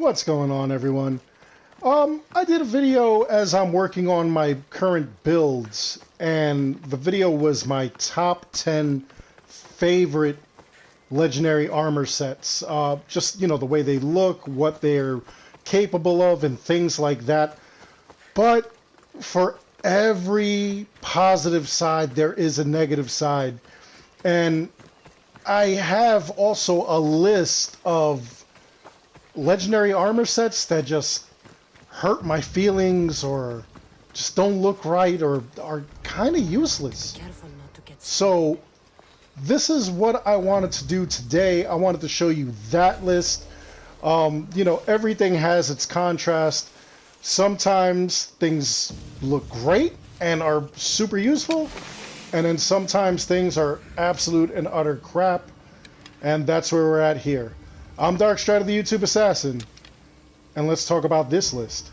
What's going on, everyone? I did a video as I'm working on my current builds, and the video was my top 10 favorite legendary armor sets. Just, you know, the way they look, what they're capable of, and things like that. But for every positive side, there is a negative side. And I have also a list of legendary armor sets that just hurt my feelings or just don't look right or are kind of useless. So this is what I wanted to do today. I wanted to show you that list. You know, everything has its contrast. Sometimes things look great and are super useful, and then sometimes things are absolute and utter crap, and that's where we're at here. I'm Darkstrider, the YouTube Assassin, and let's talk about this list.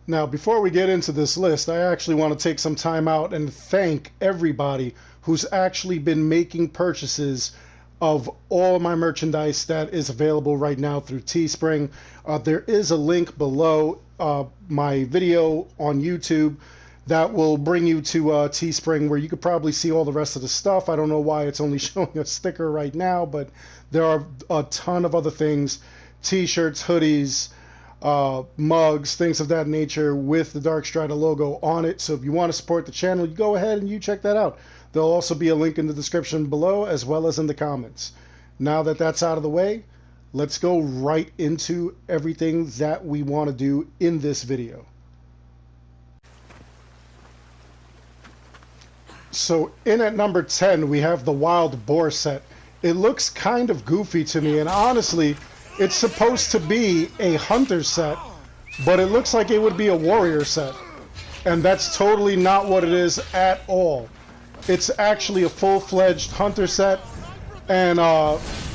Now, before we get into this list, I actually want to take some time out and thank everybody who's actually been making purchases of all my merchandise that is available right now through Teespring. There is a link below my video on YouTube that will bring you to Teespring, where you could probably see all the rest of the stuff. I don't know why it's only showing a sticker right now, but there are a ton of other things: t-shirts, hoodies, mugs, things of that nature with the Darkstrider logo on it. So if you want to support the channel, you go ahead and you check that out. There'll also be a link in the description below as well as in the comments. Now that that's out of the way, let's go right into everything that we want to do in this video. So in at number 10, we have the Wild Boar set. It looks kind of goofy to me, and honestly, it's supposed to be a hunter set, but it looks like it would be a warrior set. And that's totally not what it is at all. It's actually a full-fledged hunter set, and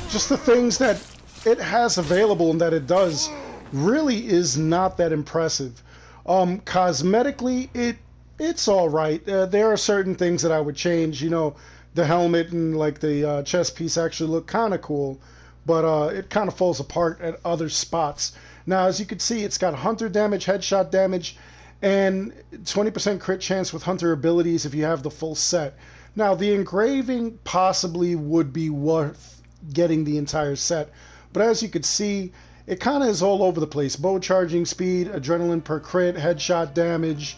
just the things that it has available and that it does really is not that impressive. Cosmetically, it's all right. There are certain things that I would change. You know, the helmet and like the chest piece actually look kind of cool, but it kind of falls apart at other spots. Now, as you can see, it's got hunter damage, headshot damage, and 20% crit chance with hunter abilities if you have the full set. Now, the engraving possibly would be worth getting the entire set, but as you can see, it kind of is all over the place. Bow charging speed, adrenaline per crit, headshot damage,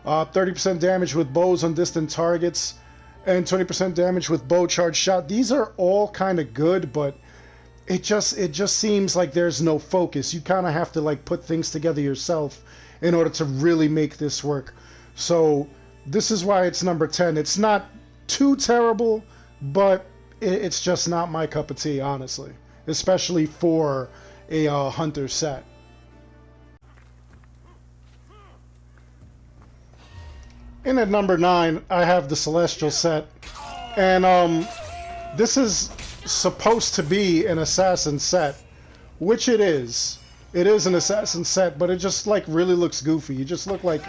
30% damage with bows on distant targets, and 20% damage with bow charge shot. These are all kind of good, but it just seems like there's no focus. You kind of have to like put things together yourself in order to really make this work. So this is why it's number 10. It's not too terrible, but it's just not my cup of tea, honestly, especially for a hunter set. In at number 9, I have the Celestial set, and this is supposed to be an assassin set, which it is. It is an assassin set, but it just like really looks goofy. You just look like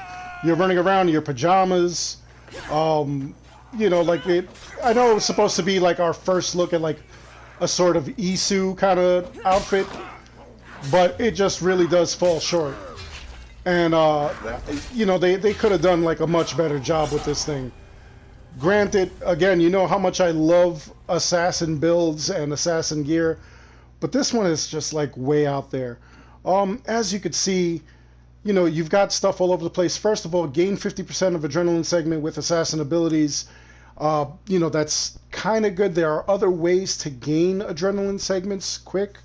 you're running around in your pajamas. You know, like I know it was supposed to be like our first look at like a sort of Isu kind of outfit, but it just really does fall short. And you know, they could have done like a much better job with this thing. Granted, again, you know how much I love assassin builds and assassin gear, but this one is just like way out there. As you could see, you know, you've got stuff all over the place. First of all, gain 50% of adrenaline segment with assassin abilities. You know, that's kind of good. There are other ways to gain adrenaline segments quick.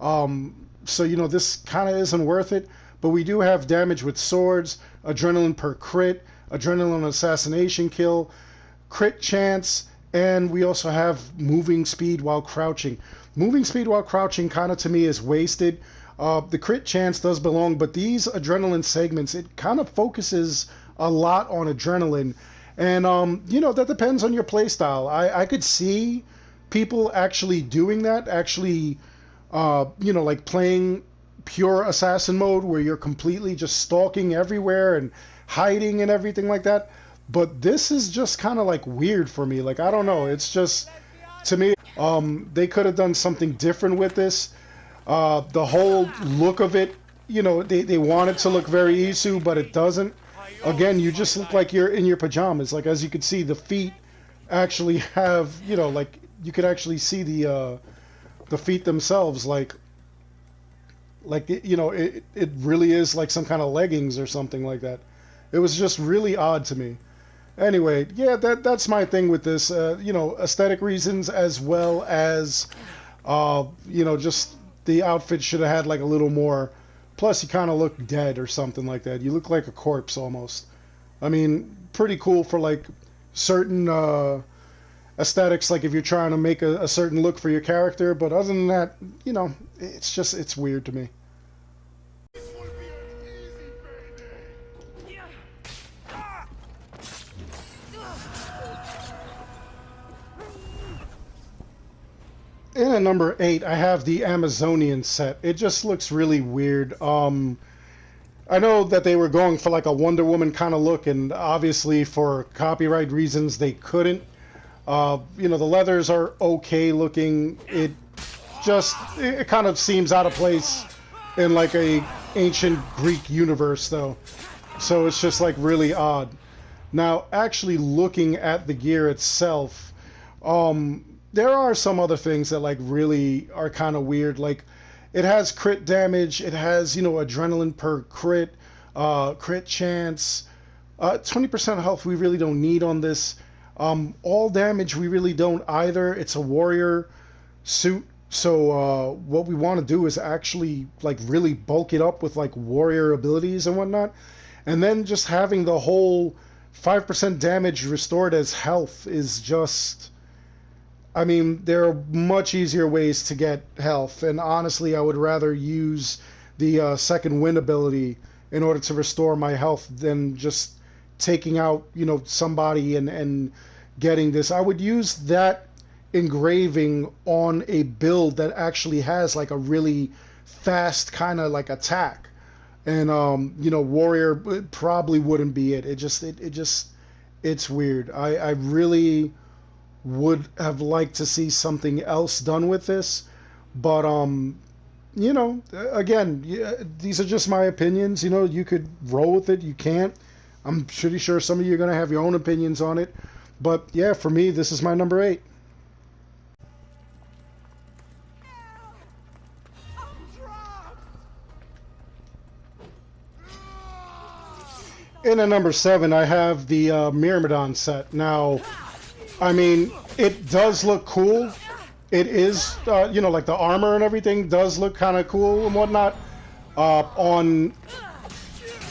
So, you know, this kind of isn't worth it. But we do have damage with swords, adrenaline per crit, adrenaline assassination kill, crit chance, and we also have moving speed while crouching. Moving speed while crouching kind of to me is wasted. The crit chance does belong, but these adrenaline segments, it kind of focuses a lot on adrenaline. And, you know, that depends on your playstyle. I could see people actually doing that, actually, you know, like playing pure assassin mode where you're completely just stalking everywhere and hiding and everything like that. But this is just kind of like weird for me. Like, I don't know. It's just, to me, they could have done something different with this. The whole look of it, you know, they want it to look very Isu, but it doesn't. Again, you just look like you're in your pajamas. Like, as you can see, the feet actually have, you know, like, you could actually see the feet themselves, like you know, it really is like some kind of leggings or something like that. It was just really odd to me. Anyway, yeah, that's my thing with this. You know, aesthetic reasons as well as, you know, just the outfit should have had like a little more. Plus, you kind of look dead or something like that. You look like a corpse almost. I mean, pretty cool for like certain aesthetics, like if you're trying to make a certain look for your character. But other than that, you know, it's weird to me. In at number 8, I have the Amazonian set. It just looks really weird. I know that they were going for like a Wonder Woman kind of look, and obviously for copyright reasons they couldn't. You know, the leathers are okay looking. It kind of seems out of place in like a ancient Greek universe though. So it's just like really odd. Now, actually looking at the gear itself, there are some other things that like really are kind of weird. Like, it has crit damage, it has, you know, adrenaline per crit, crit chance, 20% health we really don't need on this. All damage we really don't either. It's a warrior suit, so what we want to do is actually like really bulk it up with like warrior abilities and whatnot, and then just having the whole 5% damage restored as health is just, I mean, there are much easier ways to get health, and honestly, I would rather use the second wind ability in order to restore my health than just taking out, you know, somebody and getting this. I would use that engraving on a build that actually has like a really fast kind of like attack, and you know, warrior probably wouldn't be it. It's weird. I really would have liked to see something else done with this, but you know, again, these are just my opinions. You know, you could roll with it, you can't. I'm pretty sure some of you are going to have your own opinions on it, but yeah, for me, this is my number 8. In at number 7, I have the Myrmidon set. Now, I mean, it does look cool. It is, you know, like the armor and everything does look kind of cool and whatnot. On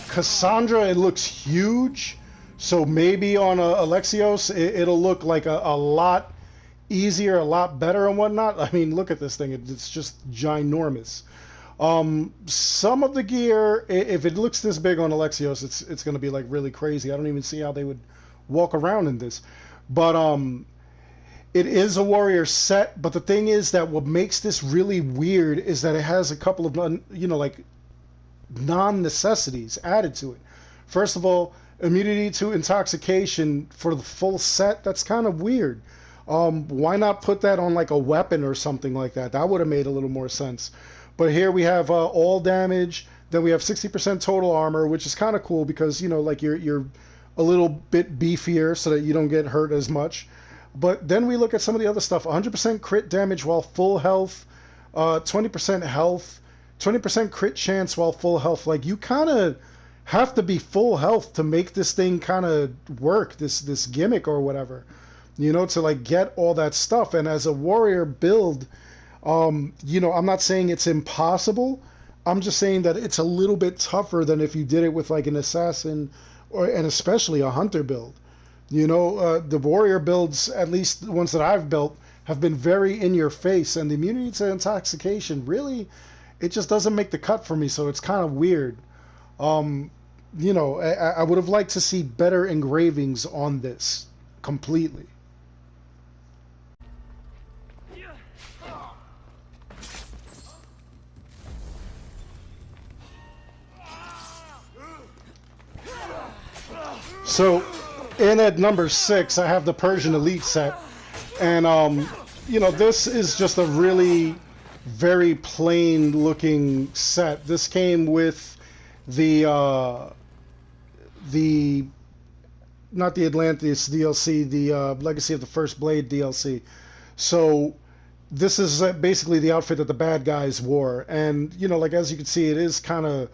Cassandra, it looks huge. So maybe on Alexios, it'll look like a lot easier, a lot better and whatnot. I mean, look at this thing. It's just ginormous. Some of the gear, if it looks this big on Alexios, it's going to be like really crazy. I don't even see how they would walk around in this. But it is a warrior set, but the thing is that what makes this really weird is that it has a couple of, you know, like non-necessities added to it. First of all, immunity to intoxication for the full set. That's kind of weird. Why not put that on like a weapon or something like that? That would have made a little more sense. But here we have all damage. Then we have 60% total armor, which is kind of cool because, you know, like you're a little bit beefier so that you don't get hurt as much. But then we look at some of the other stuff. 100% crit damage while full health, 20% health, 20% crit chance while full health. Like, you kind of have to be full health to make this thing kind of work, this gimmick or whatever, you know, to like get all that stuff. And as a warrior build, you know, I'm not saying it's impossible. I'm just saying that it's a little bit tougher than if you did it with like an assassin and especially a hunter build. You know, the warrior builds, at least the ones that I've built, have been very in your face, and the immunity to intoxication, really, it just doesn't make the cut for me, so it's kind of weird. You know, I would have liked to see better engravings on this completely. So, in at number 6, I have the Persian Elite set. And, you know, this is just a really very plain looking set. This came with the not the Atlantis DLC, the Legacy of the First Blade DLC. So this is basically the outfit that the bad guys wore, and you know, like as you can see, it is kind of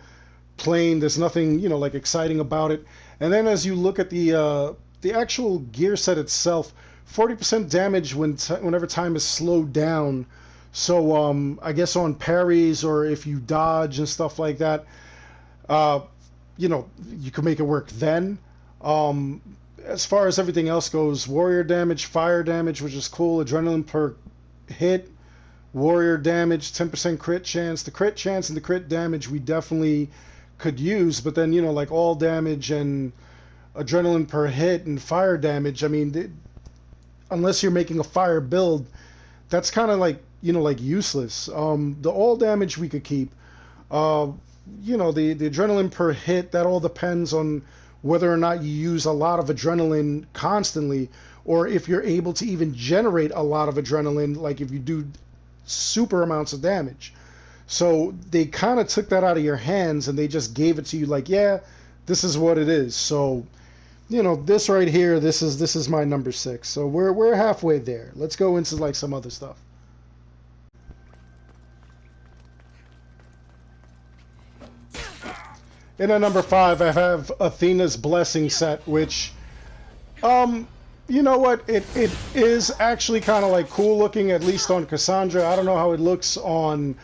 plain. There's nothing, you know, like exciting about it. And then as you look at the actual gear set itself, 40% damage whenever time is slowed down. So I guess on parries or if you dodge and stuff like that, you know, you can make it work then. As far as everything else goes, warrior damage, fire damage, which is cool, adrenaline per hit, warrior damage, 10% crit chance. The crit chance and the crit damage we definitely could use, but then, you know, like all damage and adrenaline per hit and fire damage, I mean, unless you're making a fire build, that's kind of like, you know, like useless. The all damage we could keep. You know, the adrenaline per hit, that all depends on whether or not you use a lot of adrenaline constantly, or if you're able to even generate a lot of adrenaline, like if you do super amounts of damage. So they kind of took that out of your hands and they just gave it to you like, yeah, this is what it is. So, you know, this right here, this is my number 6. So we're halfway there. Let's go into like some other stuff. In at number 5, I have Athena's Blessing set, which, you know what, it is actually kind of like cool looking, at least on Cassandra. I don't know how it looks on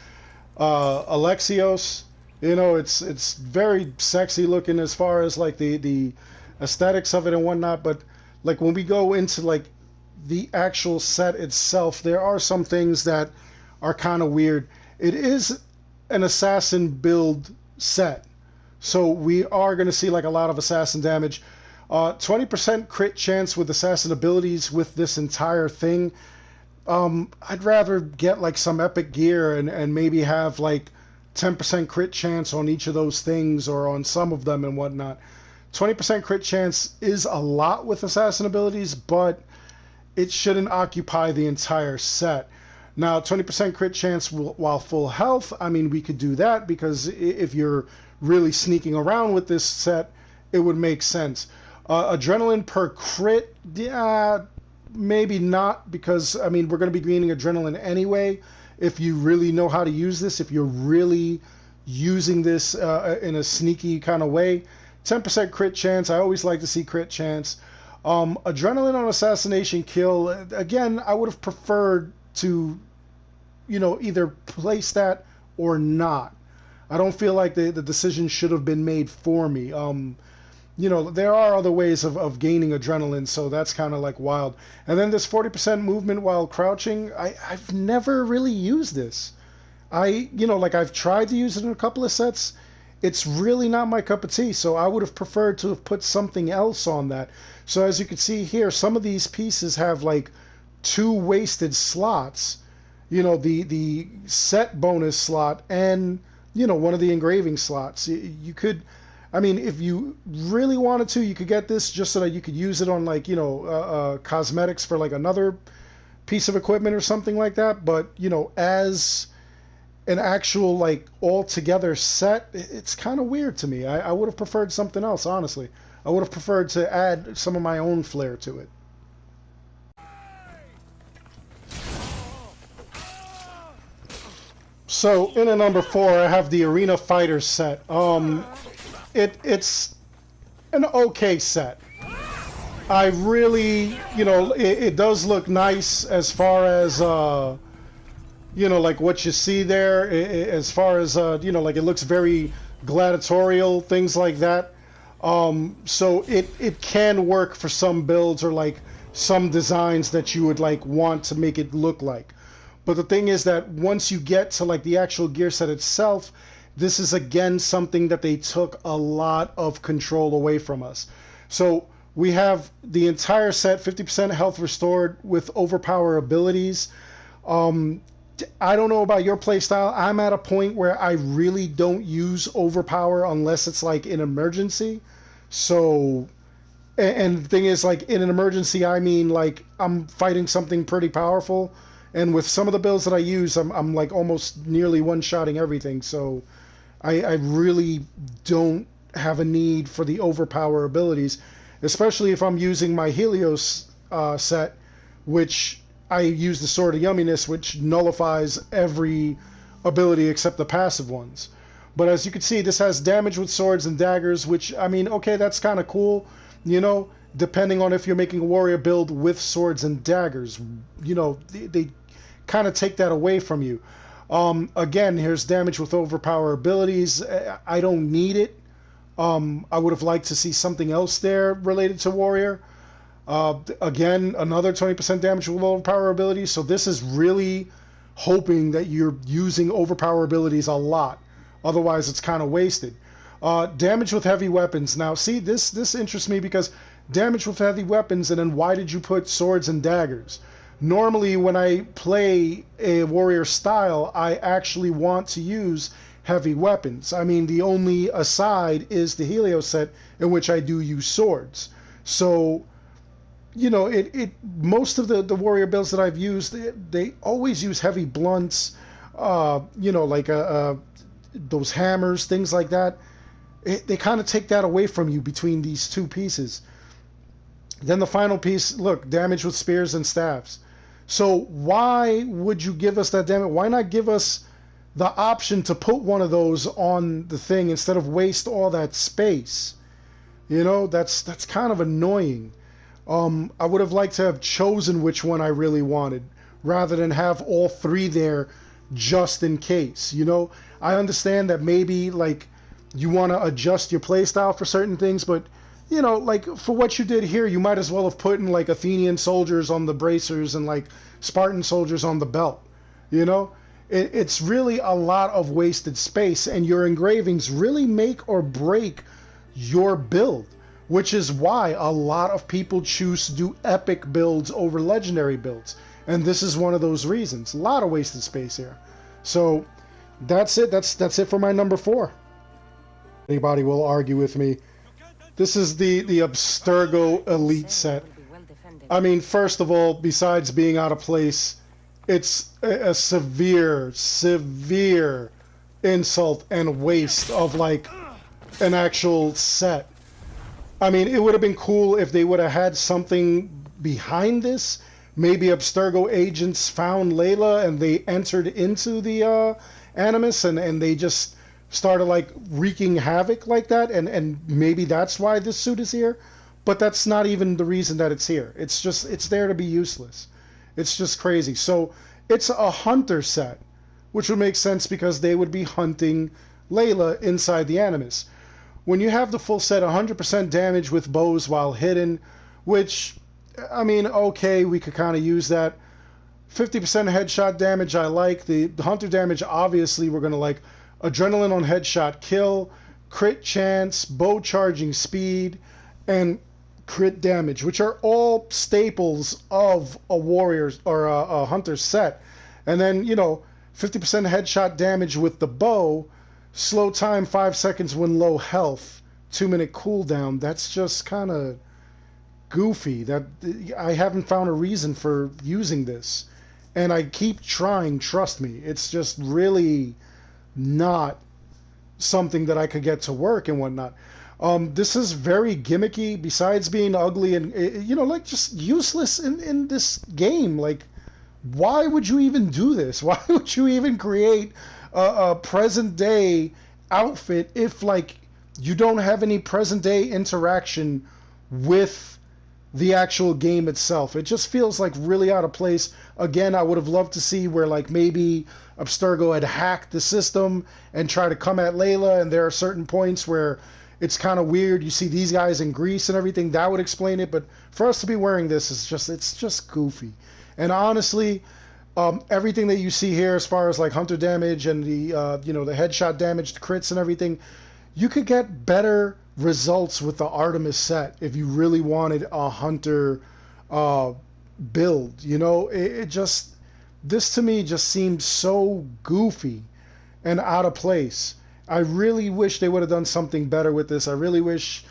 Alexios. You know, it's very sexy looking as far as like the aesthetics of it and whatnot, but like when we go into like the actual set itself, there are some things that are kind of weird. It is an assassin build set, so we are going to see like a lot of assassin damage. 20% crit chance with assassin abilities with this entire thing. I'd rather get like some epic gear and maybe have like 10% crit chance on each of those things or on some of them and whatnot. 20% crit chance is a lot with assassin abilities, but it shouldn't occupy the entire set. Now, 20% crit chance while full health, I mean, we could do that because if you're really sneaking around with this set, it would make sense. Adrenaline per crit, yeah, maybe not, because I mean we're going to be gaining adrenaline anyway. If you really know how to use this, if you're really using this in a sneaky kind of way, 10% crit chance. I always like to see crit chance. Adrenaline on assassination kill. Again, I would have preferred to, you know, either place that or not. I don't feel like the decision should have been made for me. You know, there are other ways of gaining adrenaline, so that's kind of like wild. And then this 40% movement while crouching, I've never really used this. You know, like I've tried to use it in a couple of sets. It's really not my cup of tea, so I would have preferred to have put something else on that. So as you can see here, some of these pieces have like 2 wasted slots. You know, the set bonus slot and, you know, one of the engraving slots. You could, I mean, if you really wanted to, you could get this just so that you could use it on like, you know, cosmetics for like another piece of equipment or something like that. But, you know, as an actual like all together set, it's kind of weird to me. I would have preferred something else, honestly. I would have preferred to add some of my own flair to it. So in at number 4, I have the Arena Fighter set. It's an okay set. I really, you know, it does look nice as far as, you know, like what you see there, as far as, you know, like it looks very gladiatorial, things like that. So it can work for some builds or like some designs that you would like want to make it look like. But the thing is that once you get to like the actual gear set itself, this is again something that they took a lot of control away from us. So we have the entire set, 50% health restored with overpower abilities. I don't know about your playstyle. I'm at a point where I really don't use overpower unless it's like an emergency. So And the thing is, like, in an emergency, I mean, like, I'm fighting something pretty powerful, and with some of the builds that I use, I'm like almost nearly one-shotting everything, so I really don't have a need for the overpower abilities, especially if I'm using my Helios set, which I use the Sword of Yumminess, which nullifies every ability except the passive ones. But as you can see, this has damage with swords and daggers, which, I mean, okay, that's kind of cool, you know, depending on if you're making a warrior build with swords and daggers. You know, they kind of take that away from you. Again, here's damage with overpower abilities. I don't need it. I would have liked to see something else there related to warrior. Again, another 20% damage with overpower abilities. So this is really hoping that you're using overpower abilities a lot. Otherwise, it's kind of wasted. Damage with heavy weapons. Now, see, this interests me because damage with heavy weapons, and then why did you put swords and daggers? Normally, when I play a warrior style, I actually want to use heavy weapons. I mean, the only aside is the Helios set, in which I do use swords. So, you know, most of the warrior builds that I've used, they always use heavy blunts, you know, like those hammers, things like that. They kind of take that away from you between these two pieces. Then the final piece, look, damage with spears and staves. So why would you give us that damage? Why not give us the option to put one of those on the thing instead of waste all that space? You know, that's kind of annoying. I would have liked to have chosen which one I really wanted rather than have all three there just in case. You know, I understand that maybe like you want to adjust your playstyle for certain things, but you know, like for what you did here, you might as well have put in like Athenian soldiers on the bracers and like Spartan soldiers on the belt. You know, it's really a lot of wasted space, and your engravings really make or break your build, which is why a lot of people choose to do epic builds over legendary builds. And this is one of those reasons. A lot of wasted space here. So that's it. That's it for my number 4. Anybody will argue with me. This is the Abstergo Elite set. I mean, first of all, besides being out of place, it's a severe insult and waste of like an actual set. I mean, it would have been cool if they would have had something behind this. Maybe Abstergo agents found Layla and they entered into the Animus and they just started like wreaking havoc like that, and maybe that's why this suit is here. But that's not even the reason that it's here. It's just, it's there to be useless. It's just crazy. So it's a hunter set, which would make sense because they would be hunting Layla inside the Animus. When you have the full set, 100% damage with bows while hidden, which, I mean, okay, we could kind of use that. 50% headshot damage, I like. The hunter damage, obviously, we're going to like adrenaline on headshot kill, crit chance, bow charging speed, and crit damage, which are all staples of a warrior's or a hunter's set. And then, you know, 50% headshot damage with the bow, slow time 5 seconds when low health, 2-minute cooldown. That's just kind of goofy. That I haven't found a reason for using this, and I keep trying. Trust me, it's just really not something that I could get to work and whatnot. This is very gimmicky, besides being ugly and, you know, like just useless in this game. Like, why would you even do this? Why would you even create a present day outfit if like you don't have any present day interaction with the actual game itself? It just feels like really out of place. Again, I would have loved to see where like maybe Abstergo had hacked the system and tried to come at Layla, and there are certain points where it's kind of weird. You see these guys in Greece and everything. That would explain it. But for us to be wearing this is just, it's just goofy. And honestly, everything that you see here as far as like hunter damage and the you know, the headshot damage, the crits and everything, you could get better results with the Artemis set if you really wanted a hunter build. You know, it just, this to me just seems so goofy and out of place. I really wish they would have done something better with this. I really wish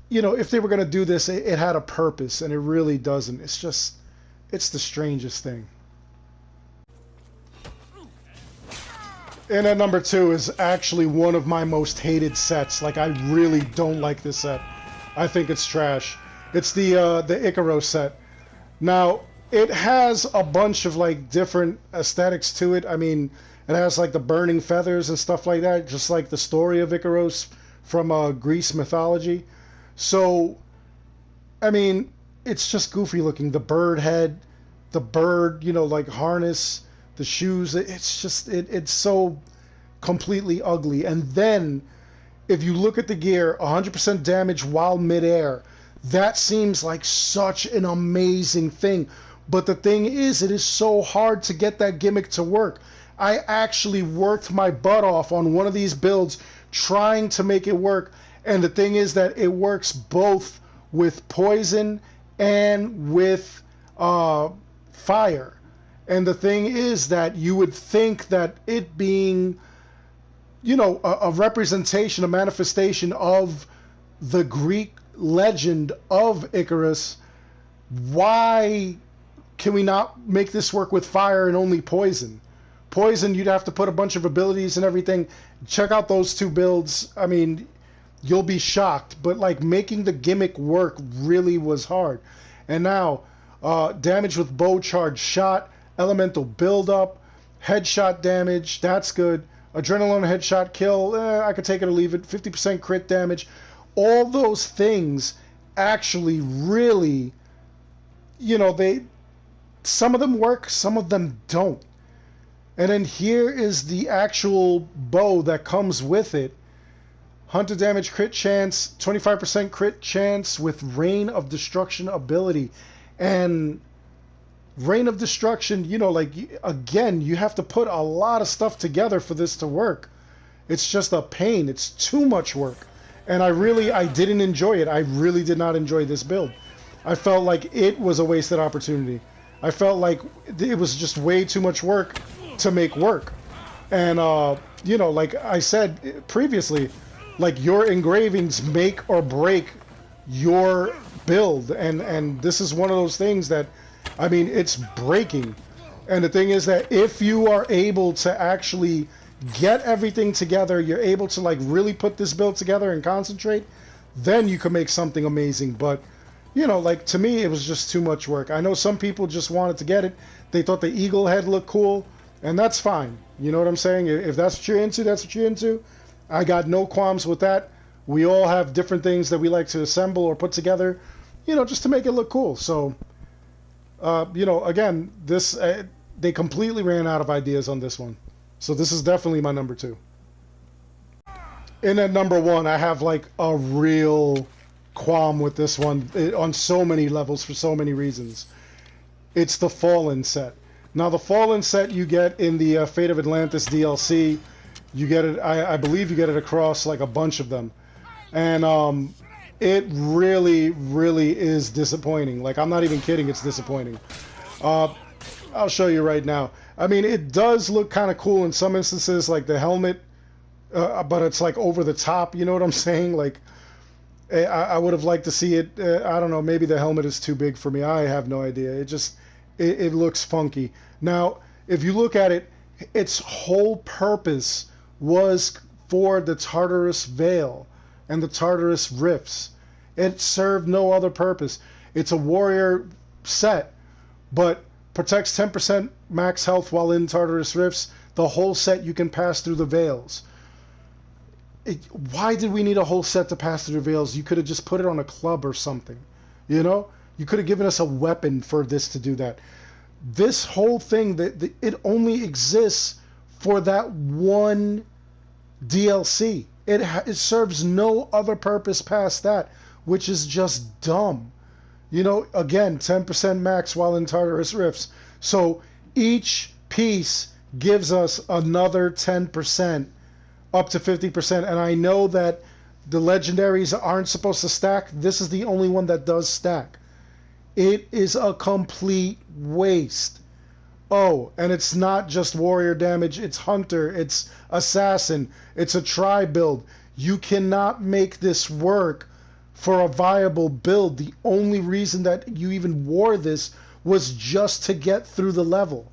you know, if they were going to do this, it had a purpose, and it really doesn't. It's just, it's the strangest thing. And at number 2 is actually one of my most hated sets. Like, I really don't like this set. I think it's trash. It's the Charos set. Now, it has a bunch of, like, different aesthetics to it. I mean, it has, like, the burning feathers and stuff like that, just like the story of Icaros from Greece mythology. So, I mean, it's just goofy looking. The bird head, the bird, you know, like, harness, the shoes. It's just, it's so completely ugly. And then, if you look at the gear, 100% damage while midair, that seems like such an amazing thing. But the thing is, it is so hard to get that gimmick to work. I actually worked my butt off on one of these builds trying to make it work. And the thing is that it works both with poison and with fire. And the thing is that you would think that it being, you know, a representation, a manifestation of the Greek legend of Icarus, why can we not make this work with fire and only poison? Poison, you'd have to put a bunch of abilities and everything. Check out those 2 builds. I mean, you'll be shocked. But, like, making the gimmick work really was hard. And now, damage with bow charge shot, elemental build-up, headshot damage, that's good. Adrenaline headshot kill, I could take it or leave it. 50% crit damage. All those things actually really, you know, some of them work, some of them don't. And then here is the actual bow that comes with it. Hunter damage crit chance, 25% crit chance with Rain of Destruction ability. And Rain of Destruction, you know, like, again, you have to put a lot of stuff together for this to work. It's just a pain. It's too much work. And I didn't enjoy it. I really did not enjoy this build. I felt like it was a wasted opportunity. I felt like it was just way too much work to make work. And, you know, like I said previously, like, your engravings make or break your build. And this is one of those things that, I mean, it's breaking. And the thing is that if you are able to actually get everything together, you're able to, like, really put this build together and concentrate, then you can make something amazing. But, you know, like, to me, it was just too much work. I know some people just wanted to get it. They thought the eagle head looked cool, and that's fine. You know what I'm saying? If that's what you're into, that's what you're into. I got no qualms with that. We all have different things that we like to assemble or put together, you know, just to make it look cool. So, you know, again, this they completely ran out of ideas on this one. So this is definitely my number 2. And at number 1, I have, like, a real qualm with this one on so many levels for so many reasons. It's the Fallen set. Now, the Fallen set you get in the Fate of Atlantis DLC. You get it, I believe you get it across, like, a bunch of them. And it really, really is disappointing. Like, I'm not even kidding, it's disappointing. I'll show you right now. I mean, it does look kind of cool in some instances, like the helmet, but it's, like, over the top, you know what I'm saying? Like, I would have liked to see it, I don't know, maybe the helmet is too big for me, I have no idea. It looks funky. Now, if you look at it, its whole purpose was for the Tartarus Veil and the Tartarus Rifts. It served no other purpose. It's a warrior set, but protects 10% max health while in Tartarus Rifts. The whole set you can pass through the veils. Why did we need a whole set to pass through the veils? You could have just put it on a club or something. You know? You could have given us a weapon for this to do that. This whole thing, it only exists for that one DLC. It serves no other purpose past that, which is just dumb. You know, again, 10% max while in Tartarus Rifts. So each piece gives us another 10%, up to 50%. And I know that the legendaries aren't supposed to stack. This is the only one that does stack. It is a complete waste. Oh, and it's not just warrior damage, it's hunter, it's assassin, it's a tri build. You cannot make this work for a viable build. The only reason that you even wore this was just to get through the level.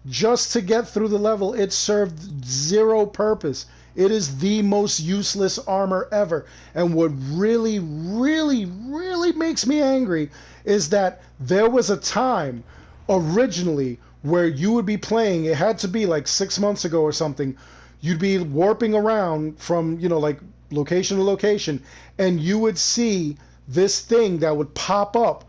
Just to get through the level. It served zero purpose. It is the most useless armor ever. And what really, really, really makes me angry is that there was a time originally where you would be playing, it had to be like 6 months ago or something, you'd be warping around from, you know, like location to location, and you would see this thing that would pop up,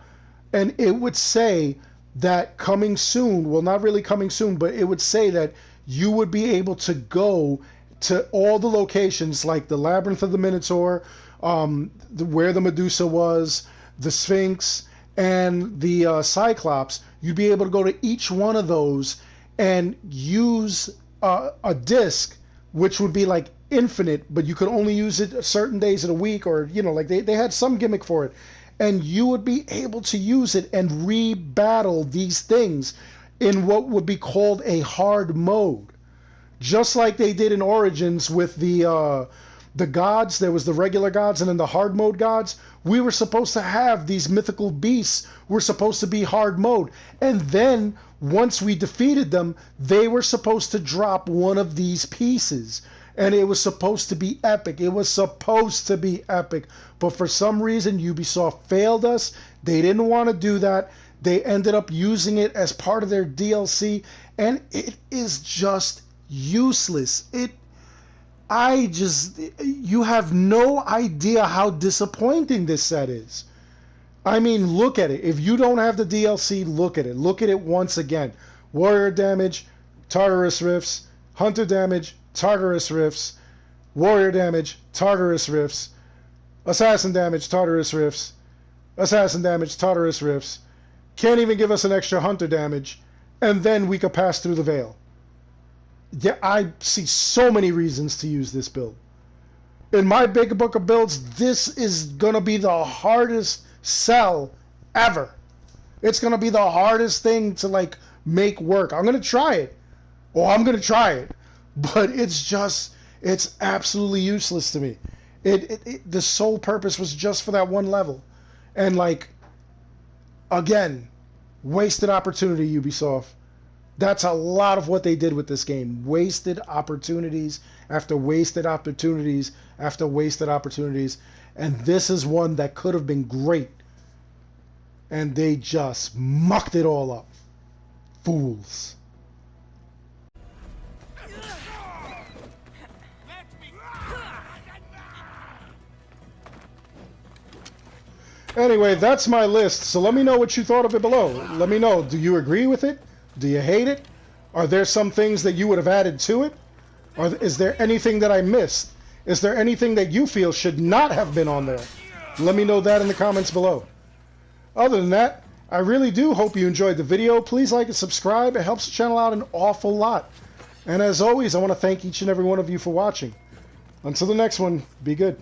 and it would say that coming soon, well, not really coming soon, but it would say that you would be able to go to all the locations, like the Labyrinth of the Minotaur, where the Medusa was, the Sphinx, and the Cyclops. You'd be able to go to each one of those and use a disc, which would be like infinite, but you could only use it certain days of the week, or, you know, like they had some gimmick for it. And you would be able to use it and re-battle these things in what would be called a hard mode. Just like they did in Origins with the gods. There was the regular gods and then the hard mode gods. We were supposed to have these mythical beasts were supposed to be hard mode. And then once we defeated them, they were supposed to drop one of these pieces. And it was supposed to be epic. It was supposed to be epic. But for some reason, Ubisoft failed us. They didn't want to do that. They ended up using it as part of their DLC. And it is just useless. You have no idea how disappointing this set is. I mean, look at it. If you don't have the DLC, look at it. Look at it once again. Warrior damage, Tartarus Rifts, Hunter damage, Tartarus Rifts, Warrior damage, Tartarus Rifts, Assassin damage, Tartarus Rifts, Assassin damage, Tartarus Rifts. Can't even give us an extra Hunter damage, and then we could pass through the veil. Yeah, I see so many reasons to use this build. In my big book of builds, this is going to be the hardest sell ever. It's going to be the hardest thing to, like, make work. I'm going to try it. I'm going to try it. But it's absolutely useless to me. The sole purpose was just for that one level. And, like, again, wasted opportunity, Ubisoft. That's a lot of what they did with this game. Wasted opportunities after wasted opportunities after wasted opportunities. And this is one that could have been great. And they just mucked it all up. Fools. Anyway, that's my list. So let me know what you thought of it below. Let me know. Do you agree with it? Do you hate it? Are there some things that you would have added to it? Or is there anything that I missed? Is there anything that you feel should not have been on there? Let me know that in the comments below. Other than that, I really do hope you enjoyed the video. Please like and subscribe. It helps the channel out an awful lot. And as always, I want to thank each and every one of you for watching. Until the next one, be good.